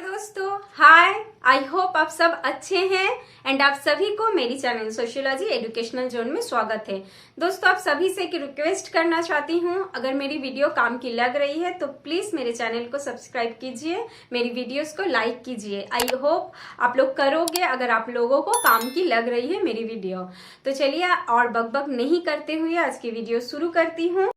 दोस्तों, हाय। I hope आप सब अच्छे हैं एंड आप सभी को मेरी चैनल सोशियोलॉजी एजुकेशनल जोन में स्वागत है। दोस्तों, आप सभी से एक रिक्वेस्ट करना चाहती हूँ, अगर मेरी वीडियो काम की लग रही है तो प्लीज मेरे चैनल को सब्सक्राइब कीजिए, मेरी वीडियोस को लाइक कीजिए। आई होप आप लोग करोगे अगर आप लोगों को काम की लग रही है मेरी वीडियो। तो चलिए और बकबक नहीं करते हुए आज की वीडियो शुरू करती हूँ।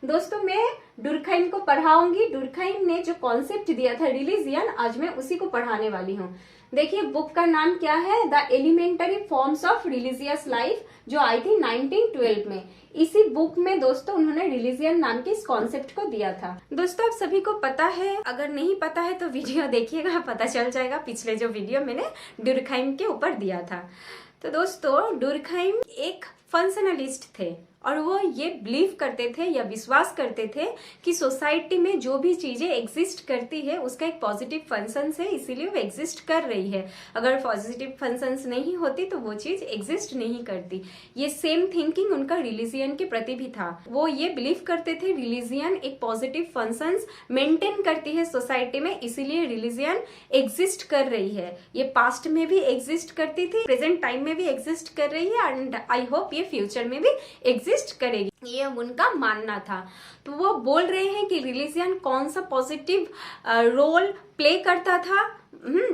दोस्तों, मैं डुरखाइम को पढ़ाऊंगी। डुरखाइम ने जो कॉन्सेप्ट दिया था रिलीजियन, आज मैं उसी को पढ़ाने वाली हूँ। देखिए, बुक का नाम क्या है, the elementary forms of religious life, जो आई थी 1912 में। इसी बुक में दोस्तों उन्होंने रिलीजियन नाम के इस कॉन्सेप्ट को दिया था। दोस्तों, आप सभी को पता है, अगर नहीं पता है तो वीडियो देखिएगा, पता चल जाएगा। पिछले जो वीडियो मैंने डुरखाइम के ऊपर दिया था। तो दोस्तों, डुरखाइम एक फंक्शनलिस्ट थे और वो ये बिलीव करते थे या विश्वास करते थे कि सोसाइटी में जो भी चीजें एग्जिस्ट करती है उसका एक पॉजिटिव फंक्शन है, इसीलिए वो एग्जिस्ट कर रही है। अगर पॉजिटिव फंक्शंस नहीं होती तो वो चीज एग्जिस्ट नहीं करती। ये सेम थिंकिंग उनका रिलीजियन के प्रति भी था। वो ये बिलीव करते थे रिलीजियन एक पॉजिटिव फंक्शंस मेंटेन करती है सोसाइटी में, इसीलिए रिलीजियन एग्जिस्ट कर रही है। ये पास्ट में भी एग्जिस्ट करती थी, प्रेजेंट टाइम में भी एग्जिस्ट कर रही है एंड आई होप ये फ्यूचर में भी एग्जिस्ट करेगी, ये उनका मानना था। तो वो बोल रहे हैं कि रिलीजियन कौन सा पॉजिटिव रोल प्ले करता था।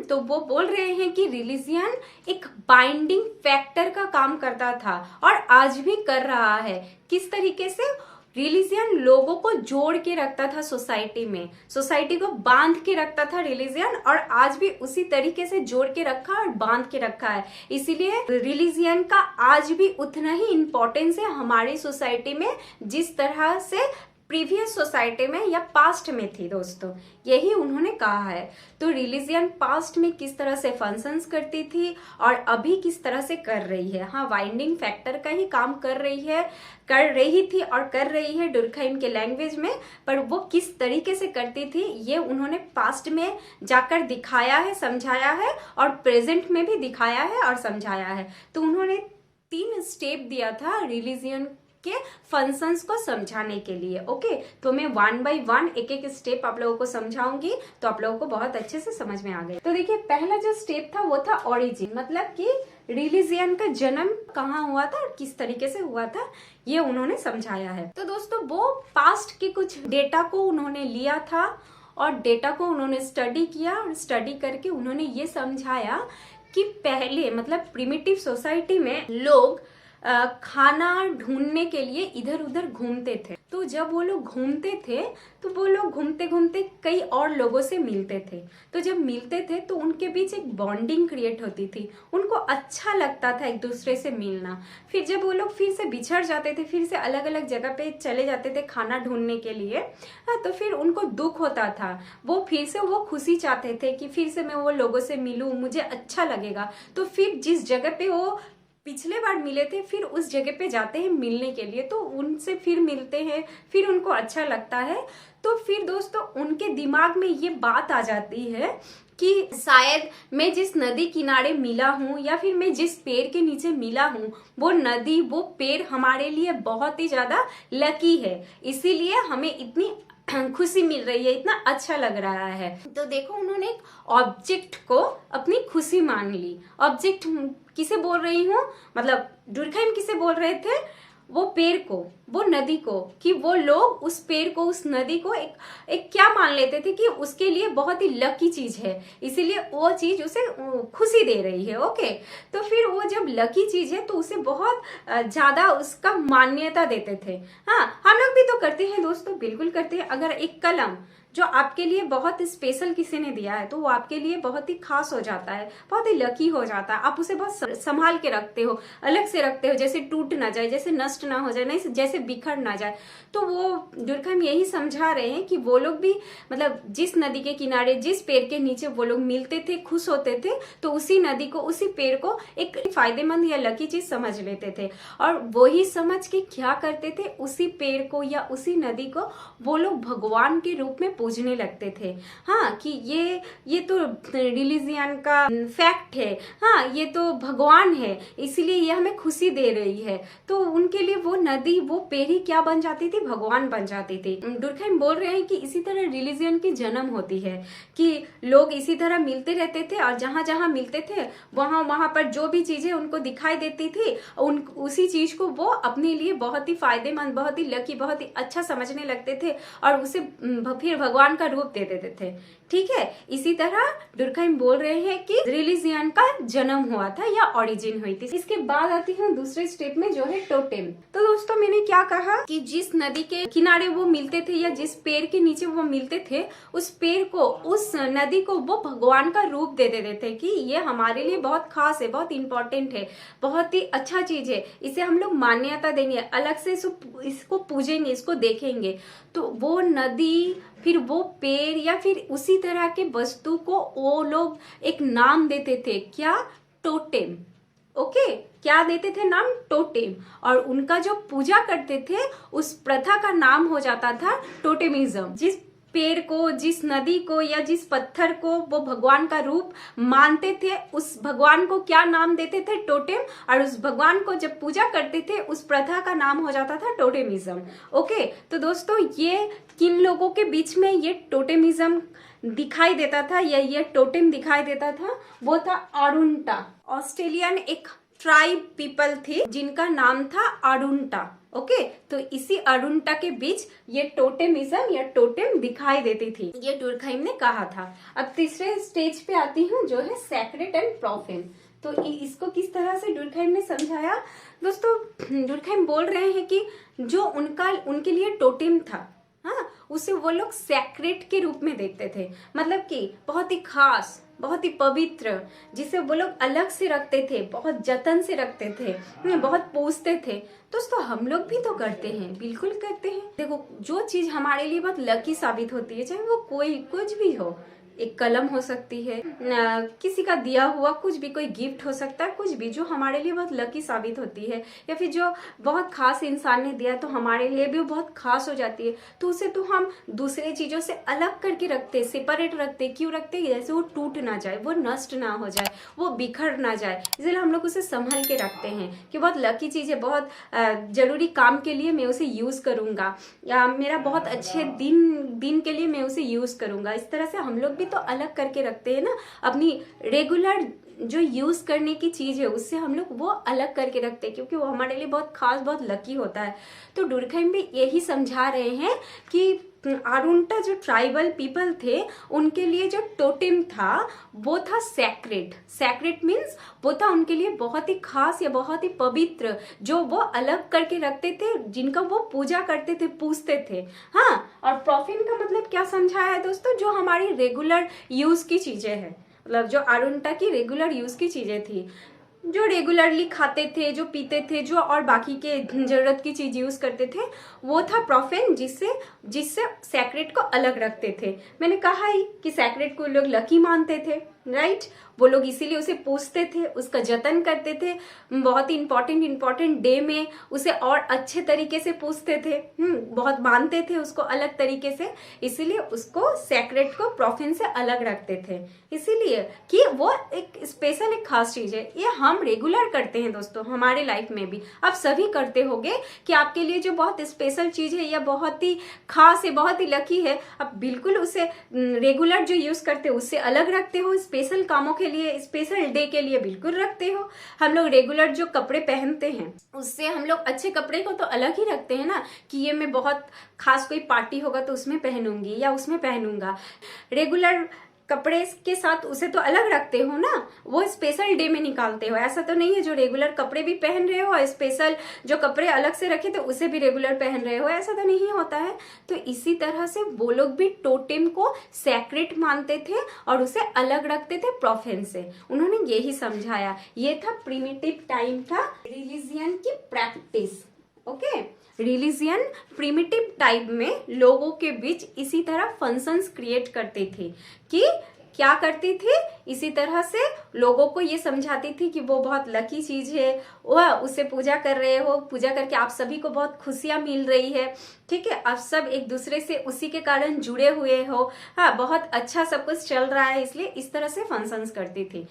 तो वो बोल रहे हैं कि रिलीजियन एक बाइंडिंग फैक्टर का काम करता था और आज भी कर रहा है। किस तरीके से? रिलीजियन लोगों को जोड़ के रखता था सोसाइटी में, सोसाइटी को बांध के रखता था रिलीजियन, और आज भी उसी तरीके से जोड़ के रखा और बांध के रखा है। इसीलिए रिलीजियन का आज भी उतना ही इम्पोर्टेंस है हमारी सोसाइटी में जिस तरह से प्रीवियस सोसाइटी में या पास्ट में थी। दोस्तों, यही उन्होंने कहा है। तो रिलीजियन पास्ट में किस तरह से फंक्शंस करती थी और अभी किस तरह से कर रही है। हाँ, वाइंडिंग फैक्टर का ही काम कर रही थी और कर रही है डुरखाइम के लैंग्वेज में, पर वो किस तरीके से करती थी ये उन्होंने पास्ट में जाकर दिखाया है, समझाया है, और प्रेजेंट में भी दिखाया है और समझाया है। तो उन्होंने 3 स्टेप दिया था रिलीजियन के फंक्शंस को समझाने के लिए। ओके, तो मैं 1 बाय 1 एक स्टेप आप लोगों को समझाऊंगी, तो आप लोगों को बहुत अच्छे से समझ में आ गए। तो देखिए, पहला जो स्टेप था वो था ओरिजिन, मतलब कि रिलीजियन का जन्म कहाँ हुआ था और किस तरीके से हुआ था, ये उन्होंने समझाया है। तो दोस्तों, वो पास्ट के कुछ डेटा को उन्होंने लिया था और डेटा को उन्होंने स्टडी किया और स्टडी करके उन्होंने ये समझाया कि पहले, मतलब प्रिमिटिव सोसाइटी में लोग खाना ढूंढने के लिए इधर उधर घूमते थे। तो जब वो लोग घूमते थे तो वो लोग घूमते घूमते कई और लोगों से मिलते थे। तो जब मिलते थे तो उनके बीच एक बॉन्डिंग क्रिएट होती थी, उनको अच्छा लगता था एक दूसरे से मिलना। फिर जब वो लोग फिर से बिछड़ जाते थे, फिर से अलग अलग जगह पे चले जाते थे खाना ढूंढने के लिए, तो फिर उनको दुख होता था। वो फिर से वो खुशी चाहते थे कि फिर से मैं वो लोगों से मिलूं, मुझे अच्छा लगेगा। तो फिर जिस जगह पे वो पिछले बार मिले थे फिर उस जगह पे जाते हैं मिलने के लिए, तो उनसे फिर मिलते हैं, फिर उनको अच्छा लगता है। तो फिर दोस्तों उनके दिमाग में ये बात आ जाती है कि शायद मैं जिस नदी किनारे मिला हूँ या फिर मैं जिस पेड़ के नीचे मिला हूँ, वो नदी, वो पेड़ हमारे लिए बहुत ही ज्यादा लकी है, इसीलिए हमें इतनी खुशी मिल रही है, इतना अच्छा लग रहा है। तो देखो, उन्होंने एक ऑब्जेक्ट को अपनी खुशी मान ली। ऑब्जेक्ट किसे बोल रही हूँ, मतलब डुरखाइम किसे बोल रहे थे? वो पेड़ को, वो नदी को, कि वो लोग उस पेड़ को, उस नदी को एक क्या मान लेते थे कि उसके लिए बहुत ही लकी चीज है, इसीलिए वो चीज उसे खुशी दे रही है। ओके, तो फिर वो जब लकी चीज है तो उसे बहुत ज्यादा उसका मान्यता देते थे। हाँ, हम लोग भी तो करते हैं दोस्तों, बिल्कुल करते हैं। अगर एक कलम जो आपके लिए बहुत स्पेशल किसी ने दिया है तो वो आपके लिए बहुत ही खास हो जाता है, बहुत ही लकी हो जाता है। आप उसे बहुत संभाल के रखते हो, अलग से रखते हो, जैसे टूट ना जाए, जैसे नष्ट ना हो जाए, नहीं जैसे बिखर ना जाए। तो वो डुरखाइम यही समझा रहे हैं कि वो लोग भी, मतलब जिस नदी के किनारे, जिस पेड़ के नीचे वो लोग मिलते थे, खुश होते थे, तो उसी नदी को, उसी पेड़ को एक फायदेमंद या लकी चीज समझ लेते थे। और वही समझ के क्या करते थे, उसी पेड़ को या उसी नदी को वो लोग भगवान के रूप में पूजने लगते थे। हाँ, कि ये तो रिलीजियन का फैक्ट है, हाँ ये तो भगवान है, इसलिए ये हमें खुशी दे रही है। तो उनके लिए वो नदी, वो पेड़ी क्या बन जाती थी, भगवान बन जाती थी। डुरखैम बोल रहे हैं कि इसी तरह रिलीजियन की जन्म होती है, कि लोग इसी तरह मिलते रहते थे और जहां जहां मिलते थे वहां वहां पर जो भी चीजें उनको दिखाई देती थी उसी चीज को वो अपने लिए बहुत ही फायदेमंद, बहुत ही लकी, बहुत ही अच्छा समझने लगते थे और उसे फिर भगवान का रूप दे देते थे। ठीक है, इसी तरह डुरखैम बोल रहे हैं कि रिलीजियन का जन्म हुआ था या ओरिजिन हुई थी। इसके बाद आती हूँ दूसरे स्टेप में जो है टोटेम। तो दोस्तों मैंने क्या कहा कि जिस नदी के किनारे वो मिलते थे या जिस पेड़ के नीचे वो मिलते थे, उस पेड़ को, उस नदी को वो भगवान का रूप दे देते थे कि ये हमारे लिए बहुत खास है, बहुत इंपॉर्टेंट है, बहुत ही अच्छा चीज है, इसे हम लोग मान्यता देंगे, अलग से इसको पूजेंगे, इसको देखेंगे। तो वो नदी, फिर वो पेड़ या फिर उसी तरह के वस्तु को वो लोग एक नाम देते थे, क्या, टोटेम। ओके, क्या देते थे नाम, टोटेम। और उनका जो पूजा करते थे उस प्रथा का नाम हो जाता था टोटेमिज्म। जिस पेड़ को, जिस नदी को या जिस पत्थर को वो भगवान का रूप मानते थे, उस भगवान को क्या नाम देते थे, टोटेम। और उस भगवान को जब पूजा करते थे उस प्रथा का नाम हो जाता था टोटेमिज्म। ओके, तो दोस्तों ये किन लोगों के बीच में ये टोटेमिज्म दिखाई देता था या ये टोटेम दिखाई देता था, वो था आरुंटा। ऑस्ट्रेलियन एक ट्राइब पीपल थी जिनका नाम था आरुंटा। ओके, तो इसी अरुंटा के बीच ये टोटेमिज्म या टोटेम दिखाई देती थी, ये डुरखैम ने कहा था। अब तीसरे स्टेज पे आती हूँ जो है सैक्रेड एंड प्रोफेन। तो इसको किस तरह से डुरखैम ने समझाया। दोस्तों डुरखैम बोल रहे हैं कि जो उनके लिए टोटेम था, हाँ, उसे वो लोग सैक्रेड के रूप में देखते थे, मतलब कि बहुत ही खास, बहुत ही पवित्र, जिसे वो लोग अलग से रखते थे, बहुत जतन से रखते थे, बहुत पूछते थे। दोस्तों हम लोग भी तो करते हैं, बिल्कुल करते हैं। देखो, जो चीज हमारे लिए बहुत लकी साबित होती है, चाहे वो कोई कुछ भी हो, एक कलम हो सकती है, किसी का दिया हुआ कुछ भी, कोई गिफ्ट हो सकता है, कुछ भी जो हमारे लिए बहुत लकी साबित होती है, या फिर जो बहुत खास इंसान ने दिया तो हमारे लिए भी वो बहुत खास हो जाती है। तो उसे तो हम दूसरे चीजों से अलग करके रखते, सेपरेट रखते। क्यों रखते, जैसे वो टूट ना जाए, वो नष्ट ना हो जाए, वो बिखर ना जाए, इसलिए हम लोग उसे संभल के रखते हैं कि बहुत लकी चीज है, बहुत जरूरी काम के लिए मैं उसे यूज करूंगा, या मेरा बहुत अच्छे दिन के लिए मैं उसे यूज करूंगा। इस तरह से हम लोग भी तो अलग करके रखते हैं ना, अपनी रेगुलर जो यूज करने की चीज है उससे हम लोग वो अलग करके रखते हैं, क्योंकि वो हमारे लिए बहुत खास, बहुत लकी होता है। तो डुरखैम भी यही समझा रहे हैं कि आरुंटा जो ट्राइबल पीपल थे उनके लिए जो टोटेम था वो था सैक्रेड। सैक्रेड मीन्स वो था उनके लिए बहुत ही खास या बहुत ही पवित्र, जो वो अलग करके रखते थे, जिनका वो पूजा करते थे, पूजते थे। हाँ, और प्रोफेन का मतलब क्या समझाया है दोस्तों, जो हमारी रेगुलर यूज की चीजें हैं, मतलब जो आरुंटा की रेगुलर यूज की चीजें थी, जो रेगुलरली खाते थे, जो पीते थे, जो और बाकी के जरूरत की चीज यूज करते थे, वो था प्रोफेन, जिससे सैक्रेड को अलग रखते थे। मैंने कहा ही कि सैक्रेड को लोग लकी मानते थे, राइट। वो लोग इसीलिए उसे पूछते थे, उसका जतन करते थे, बहुत ही इंपॉर्टेंट डे में उसे और अच्छे तरीके से पूछते थे, बहुत मानते थे उसको अलग तरीके से, इसीलिए उसको सैक्रेड को प्रोफेन से अलग रखते थे, इसीलिए कि वो एक स्पेशल, एक खास चीज है। ये हम रेगुलर करते हैं दोस्तों, हमारे लाइफ में भी आप सभी करते होंगे कि आपके लिए जो बहुत स्पेशल चीज है या बहुत ही खास है, बहुत ही लकी है, आप बिल्कुल उसे रेगुलर जो यूज करते हो उससे अलग रखते हो, स्पेशल कामों के लिए, स्पेशल डे के लिए बिल्कुल रखते हो। हम लोग रेगुलर जो कपड़े पहनते हैं उससे हम लोग अच्छे कपड़े को तो अलग ही रखते हैं ना, कि ये मैं बहुत खास कोई पार्टी होगा तो उसमें पहनूंगी या उसमें पहनूंगा। रेगुलर कपड़े के साथ उसे तो अलग रखते हो ना, वो स्पेशल डे में निकालते हो। ऐसा तो नहीं है जो रेगुलर कपड़े भी पहन रहे हो और स्पेशल जो कपड़े अलग से रखे तो उसे भी रेगुलर पहन रहे हो, ऐसा तो नहीं होता है। तो इसी तरह से वो लोग भी टोटेम को सैक्रेड मानते थे और उसे अलग रखते थे प्रोफेन से। उन्होंने यही समझाया। ये था प्रिमिटिव टाइम था रिलीजियन की practice. Okay, religion primitive type में लोगों के बीच इसी तरह फंक्शंस क्रिएट करते थे कि क्या करती थी, इसी तरह से लोगों को ये समझाती थी कि वो बहुत लकी चीज है, वह उसे पूजा कर रहे हो, पूजा करके आप सभी को बहुत खुशियां मिल रही है, ठीक है, आप सब एक दूसरे से उसी के कारण जुड़े हुए हो, हाँ बहुत अच्छा सब कुछ चल रहा है, इसलिए इस तरह से फंक्शंस करती थी।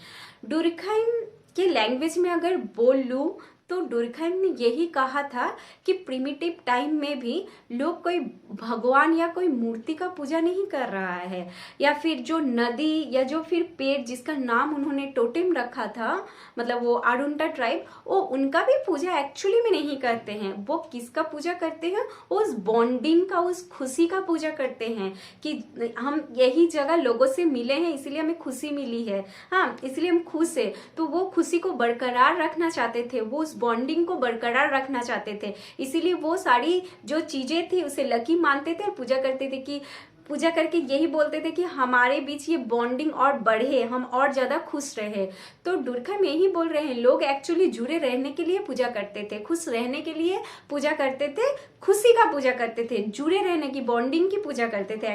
डुरखाइम के लैंग्वेज में अगर बोल लूं तो डुरखाइम ने यही कहा था कि प्रिमिटिव टाइम में भी लोग कोई भगवान या कोई मूर्ति का पूजा नहीं कर रहा है, या फिर जो नदी या जो फिर पेड़ जिसका नाम उन्होंने टोटेम रखा था, मतलब वो आरुंटा ट्राइब, वो उनका भी पूजा एक्चुअली में नहीं करते हैं। वो किसका पूजा करते हैं, उस बॉन्डिंग का, उस खुशी का पूजा करते हैं कि हम यही जगह लोगों से मिले हैं इसलिए हमें खुशी मिली है, हाँ इसलिए हम खुश है, तो वो खुशी को बरकरार रखना चाहते थे, वो बॉन्डिंग को बरकरार रखना चाहते थे, इसीलिए वो सारी जो चीजें थी उसे लकी मानते थे और पूजा करते थे, कि पूजा करके यही बोलते थे कि हमारे बीच ये बॉन्डिंग और बढ़े, हम और ज्यादा खुश रहे। तो डुरखाइम यही बोल रहे हैं, लोग एक्चुअली जुड़े रहने के लिए पूजा करते थे, खुश रहने के लिए पूजा करते थे, खुशी का पूजा करते थे, जुड़े रहने की, बॉन्डिंग की पूजा करते थे।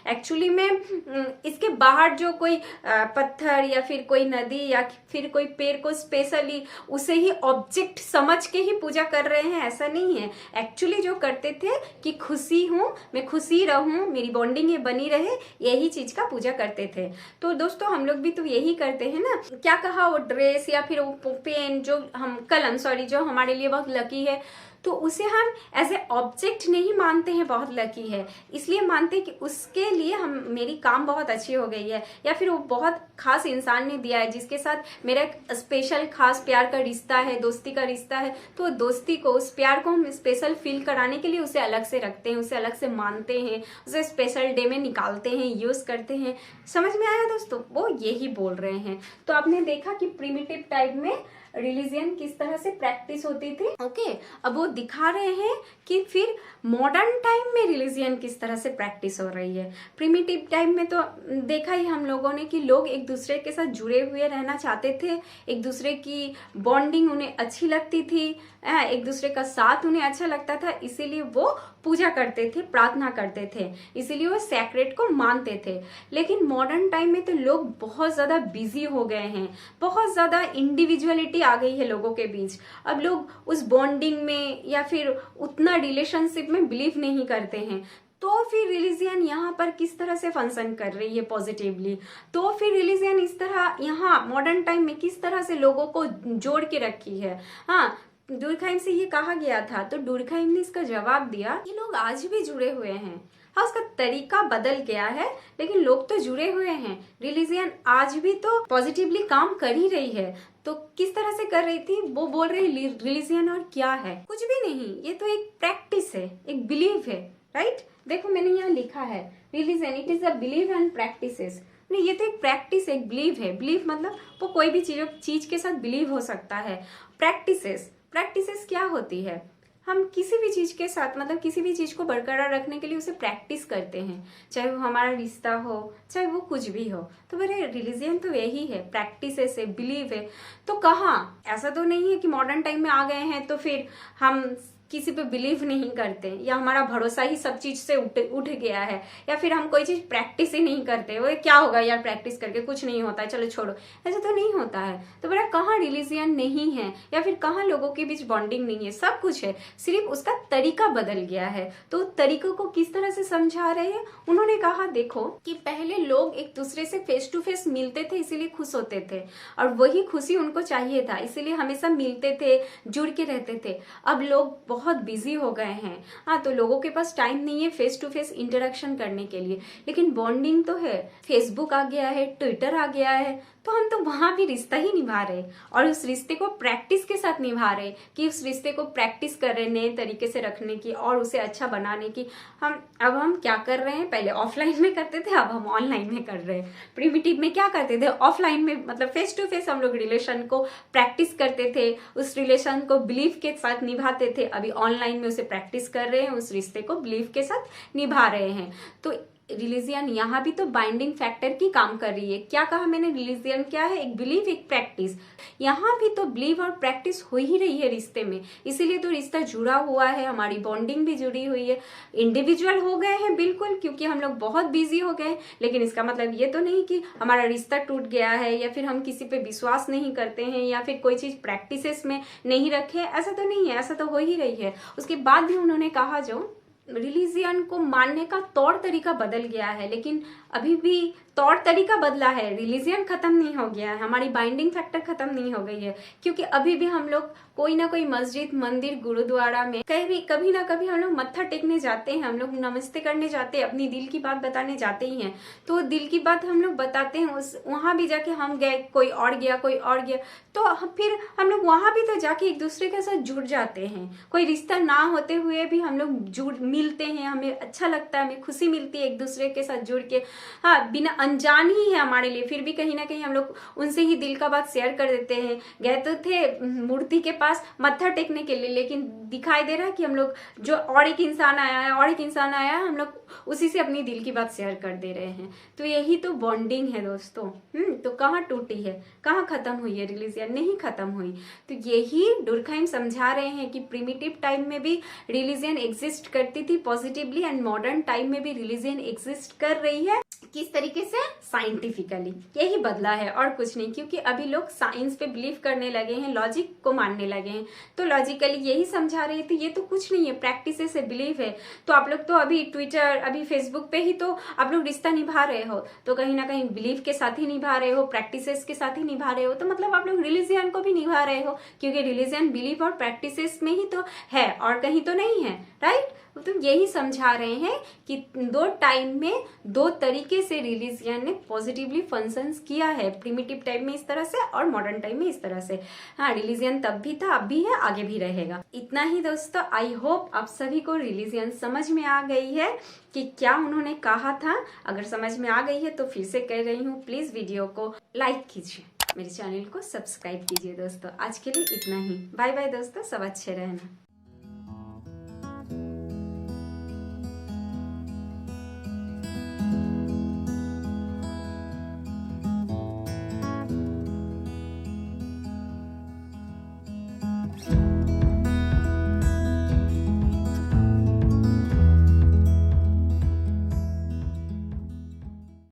एक्चुअली में इसके बाहर जो कोई पत्थर या फिर कोई नदी या फिर कोई पेड़ को स्पेशली उसे ही ऑब्जेक्ट समझ के ही पूजा कर रहे हैं, ऐसा नहीं है। एक्चुअली जो करते थे कि खुशी हूं, मैं खुशी रहूं, मेरी बॉन्डिंग ये बनी रहे, यही चीज का पूजा करते थे। तो दोस्तों हम लोग भी तो यही करते हैं ना। क्या कहा, वो ड्रेस या फिर वो पेन, जो हम कलम सॉरी, जो हमारे लिए बहुत लकी है, तो उसे हम एज ए ऑब्जेक्ट नहीं मानते हैं बहुत लकी है, इसलिए मानते हैं कि उसके लिए हम, मेरी काम बहुत अच्छी हो गई है, या फिर वो बहुत खास इंसान ने दिया है जिसके साथ मेरा एक स्पेशल खास प्यार का रिश्ता है, दोस्ती का रिश्ता है, तो दोस्ती को, उस प्यार को हम स्पेशल फील कराने के लिए उसे अलग से रखते हैं, उसे अलग से मानते हैं, उसे स्पेशल डे में निकालते हैं, यूज करते हैं। समझ में आया दोस्तों, वो यही बोल रहे हैं। तो आपने देखा कि प्रिमिटिव टाइम में रिलीजियन किस तरह से प्रैक्टिस होती थी। ओके, अब वो दिखा रहे हैं कि फिर मॉडर्न टाइम में रिलीजियन किस तरह से प्रैक्टिस हो रही है। प्रिमिटिव टाइम में तो देखा ही हम लोगों ने कि लोग एक दूसरे के साथ जुड़े हुए रहना चाहते थे, एक दूसरे की बॉन्डिंग उन्हें अच्छी लगती थी, एक दूसरे का साथ उन्हें अच्छा लगता था, इसीलिए वो पूजा करते थे, प्रार्थना करते थे, इसीलिए वो सैक्रेड को मानते थे। लेकिन मॉडर्न टाइम में तो लोग बहुत ज्यादा बिजी हो गए हैं, बहुत ज्यादा इंडिविजुअलिटी आ गई है लोगों के बीच। अब लोग उस बॉन्डिंग में या फिर उतना रिलेशनशिप में बिलीव नहीं करते हैं। तो फिर रिलीजियन यहाँ पर किस तरह से फंक्शन कर रही है पॉजिटिवली, तो फिर रिलीजियन इस तरह यहाँ मॉडर्न टाइम में किस तरह से लोगों को जोड़ के रखी है। हाँ, डुरखाइम से ये कहा गया था, तो डुरखाइम ने इसका जवाब दिया कि लोग आज भी जुड़े हुए हैं। हाँ, उसका तरीका बदल गया है, लेकिन लोग तो जुड़े हुए हैं। रिलीजियन आज भी तो पॉजिटिवली काम कर ही रही है। तो किस तरह से कर रही थी, वो बोल रही रिलीजियन और क्या है, कुछ भी नहीं, ये तो एक प्रैक्टिस है, एक बिलीव है, राइट। देखो मैंने यहाँ लिखा है, religion it is a believe and practices. नहीं, ये तो एक प्रैक्टिस, एक बिलीव है। बिलीव मतलब वो कोई भी चीज के साथ बिलीव हो सकता है। प्रैक्टिसेस क्या होती है, हम किसी भी चीज के साथ, मतलब किसी भी चीज को बरकरार रखने के लिए उसे प्रैक्टिस करते हैं, चाहे वो हमारा रिश्ता हो, चाहे वो कुछ भी हो। तो मेरे रिलीजियन तो यही है, प्रैक्टिसेस है, बिलीव है। तो कहाँ, ऐसा तो नहीं है कि मॉडर्न टाइम में आ गए हैं तो फिर हम किसी पे बिलीव नहीं करते, या हमारा भरोसा ही सब चीज से उठ गया है, या फिर हम कोई चीज प्रैक्टिस ही नहीं करते, वो क्या होगा यार प्रैक्टिस करके, कुछ नहीं होता है, चलो छोड़ो, ऐसा तो नहीं होता है। तो बेटा कहाँ रिलीजियन नहीं है, या फिर कहाँ लोगों के बीच बॉन्डिंग नहीं है, सब कुछ है, सिर्फ उसका तरीका बदल गया है। तो तरीकों को किस तरह से समझा रहे हैं, उन्होंने कहा देखो कि पहले लोग एक दूसरे से फेस टू फेस मिलते थे, इसीलिए खुश होते थे, और वही खुशी उनको चाहिए था, इसीलिए हमेशा मिलते थे, जुड़ के रहते थे। अब लोग बहुत बिजी हो गए हैं, हाँ, तो लोगों के पास टाइम नहीं है फेस टू फेस इंटरेक्शन करने के लिए, लेकिन बॉन्डिंग तो है। फेसबुक आ गया है, ट्विटर आ गया है, तो हम तो वहां भी रिश्ता ही निभा रहे, और उस रिश्ते को प्रैक्टिस के साथ निभा रहे, कि उस रिश्ते को प्रैक्टिस कर रहे नए तरीके से रखने की और उसे अच्छा बनाने की। हम क्या कर रहे हैं, पहले ऑफलाइन में करते थे, अब हम ऑनलाइन में कर रहे हैं। प्रिमिटिव में क्या करते थे, ऑफलाइन में मतलब फेस टू फेस हम लोग रिलेशन को प्रैक्टिस करते थे, उस रिलेशन को बिलीव के साथ निभाते थे। अभी ऑनलाइन में उसे प्रैक्टिस कर रहे हैं, उस रिश्ते को बिलीव के साथ निभा रहे हैं। तो रिलीजियन यहाँ भी तो बाइंडिंग फैक्टर की काम कर रही है। क्या कहा मैंने, रिलीजियन क्या है, एक बिलीव एक प्रैक्टिस। यहाँ भी तो बिलीव और प्रैक्टिस हो ही रही है रिश्ते में, इसीलिए तो रिश्ता जुड़ा हुआ है, हमारी बॉन्डिंग भी जुड़ी हुई है। इंडिविजुअल हो गए हैं बिल्कुल, क्योंकि हम लोग बहुत बिजी हो गए, लेकिन इसका मतलब ये तो नहीं कि हमारा रिश्ता टूट गया है या फिर हम किसी पे विश्वास नहीं करते हैं या फिर कोई चीज प्रैक्टिसेस में नहीं रखे, ऐसा तो नहीं है, ऐसा तो हो ही रही है। उसके बाद भी उन्होंने कहा जो रिलीजियन को मानने का तौर तरीका बदल गया है, लेकिन अभी भी तौर तरीका बदला है, रिलीजियन खत्म नहीं हो गया है, हमारी बाइंडिंग फैक्टर खत्म नहीं हो गई है। क्योंकि अभी भी हम लोग कोई ना कोई मस्जिद, मंदिर, गुरुद्वारा में कभी ना कभी हम लोग मत्था टेकने जाते हैं, हम लोग नमस्ते करने जाते हैं, अपनी दिल की बात बताने जाते ही हैं। तो दिल की बात हम लोग बताते हैं, उस वहां भी जाके हम गए, कोई और गया, कोई और गया, तो फिर हम लोग वहां भी तो जाके एक दूसरे के साथ जुड़ जाते हैं। कोई रिश्ता ना होते हुए भी हम लोग जुड़ मिलते हैं, हमें अच्छा लगता है, हमें खुशी मिलती है एक दूसरे के साथ जुड़ के। हाँ, बिना अनजान ही है हमारे लिए, फिर भी कहीं ना कहीं हम लोग उनसे ही दिल का बात शेयर कर देते हैं। गए तो थे मूर्ति के पास मत्था टेकने के लिए, लेकिन दिखाई दे रहा है कि हम लोग जो और एक इंसान आया है, और एक इंसान आया है, हम लोग उसी से अपनी दिल की बात शेयर कर दे रहे हैं। तो यही तो बॉन्डिंग है दोस्तों। तो कहाँ टूटी है, कहाँ खत्म हुई है रिलीजियन, नहीं खत्म हुई। तो यही डुर्कहाइम समझा रहे हैं कि प्रिमिटिव टाइम में भी रिलीजियन एग्जिस्ट करती थी पॉजिटिवली, एंड मॉडर्न टाइम में भी रिलीजियन एग्जिस्ट कर रही है। किस तरीके से, साइंटिफिकली। यही बदला है और कुछ नहीं, क्योंकि अभी लोग साइंस पे बिलीव करने लगे हैं, लॉजिक को मानने लगे हैं। तो लॉजिकली यही समझा रहे थे, ये तो कुछ नहीं है, प्रैक्टिस से बिलीव है। तो आप लोग तो अभी ट्विटर, अभी फेसबुक पे ही तो आप लोग रिश्ता निभा रहे हो, तो कहीं ना कहीं बिलीव के साथ ही निभा रहे हो, प्रैक्टिसेस के साथ ही निभा रहे हो, तो मतलब आप लोग रिलीजियन को भी निभा रहे हो, क्योंकि रिलीजियन बिलीव और प्रैक्टिसेस में ही तो है, और कहीं तो नहीं है, राइट। तो यही समझा रहे हैं कि दो टाइम में दो तरीके से रिलीजियन ने पॉजिटिवली फंक्शंस किया है, प्रिमिटिव टाइम में इस तरह से और मॉडर्न टाइम में इस तरह से। हाँ, रिलीजियन तब भी था, अब भी है, आगे भी रहेगा। इतना ही दोस्तों। आई होप आप सभी को रिलीजियन समझ में आ गई है कि क्या उन्होंने कहा था। अगर समझ में आ गई है तो फिर से कह रही हूँ, प्लीज वीडियो को लाइक कीजिए, मेरे चैनल को सब्सक्राइब कीजिए दोस्तों। आज के लिए इतना ही, बाय बाय दोस्तों, सब अच्छे रहना।